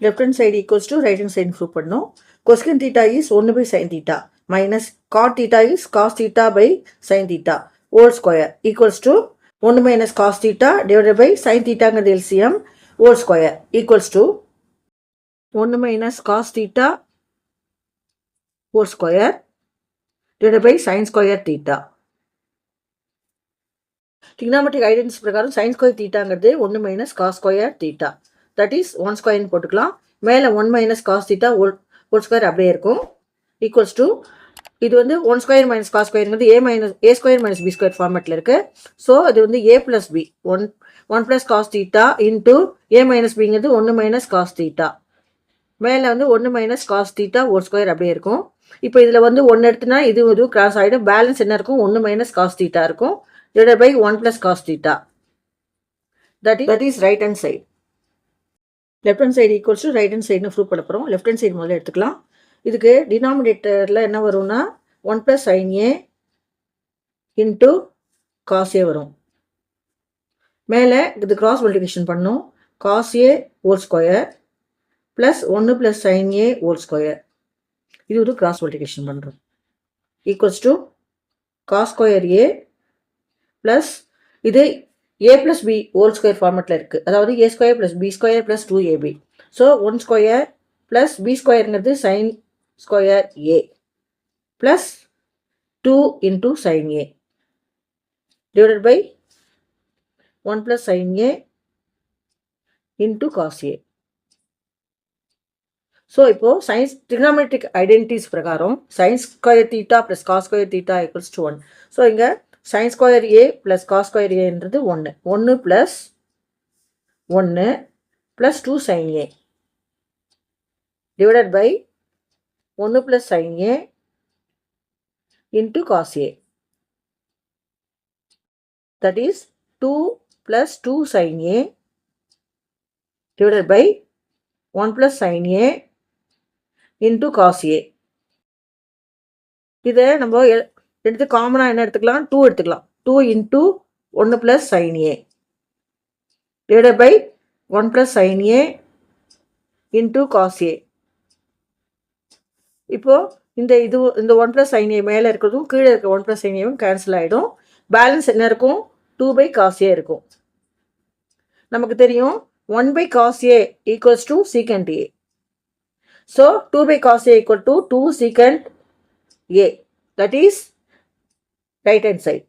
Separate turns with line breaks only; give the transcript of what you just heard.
left hand side equals to right hand side prove பண்ணோம். Cosecant theta is 1 by sin theta minus cot theta is cos theta by sin theta whole square equals to 1 minus cos theta divided by sin theta ங்கிறது LCM whole square equals to 1 minus cos theta whole square divided by sin square theta. Trigonometric identity பிரகாரம் sin square theta ங்கிறது 1 minus cos square theta. That is 1 square ன்னு போட்டுக்கலாம். மேலே 1 minus cos theta whole square அப்படியே இருக்கும். Equals to இது வந்து 1 square minus cos square ங்கிறது a square minus b square ஃபார்மேட்டில் இருக்கு. ஸோ அது வந்து a plus b 1 plus cos theta into a minus b ங்கிறது 1 minus cos theta. மேலே வந்து 1 minus cos theta whole square அப்படியே இருக்கும். இப்போ இதில் வந்து 1 எடுத்துனா இது கிராஸ் ஆகிடும். பேலன்ஸ் என்ன இருக்கும்? 1 minus cos theta இருக்கும். divided by 1 plus cos theta. That is right hand side. Left hand side equals to right hand side னு ப்ரூவ் பண்ண போகிறோம். லெஃப்ட் ஹேண்ட் சைடு முதல்ல எடுத்துக்கலாம். இதுக்கு டினாமினேட்டரில் என்ன வரும்னா 1 plus sin a into cos a வரும். மேலே இது கிராஸ் மல்டிபிகேஷன் பண்ணும். cos a whole square plus 1 plus sin a whole square. இது ஒரு கிராஸ் மல்டிபிகேஷன் பண்ணுறோம். Equals to cos square a plus இது a plus b whole square ஃபார்மேட்டில் இருக்குது. அதாவது a square plus b square plus 2ab. So 1 square plus b squareங்கிறது sin square a plus 2 into sin a divided by 1 plus sin a into cos a. So இப்போது science trigonometric identities பிரகாரம் sin square theta plus cos square theta equals to 1. So இங்கே sin square a plus cos square a என்றது 1 plus 1 plus 2 sin a divided by 1 plus sin a into cos a. That is 2 plus 2 sin a divided by 1 plus sin a into cos a. இதை நம்ம எடுத்து காமனாக என்ன எடுத்துக்கலாம்? 2 எடுத்துக்கலாம். 2 into 1 plus sin a divided by 1 plus sin a into cos a. இப்போ இந்த 1 plus sin a மேலே இருக்கிறதும் கீழே இருக்க 1 plus sin a கேன்சல் ஆகிடும். பேலன்ஸ் என்ன இருக்கும்? 2 by cos a இருக்கும். நமக்கு தெரியும் 1 by cos a equals to secant a. So 2 by cos a equal to 2 secant a. That is right hand side.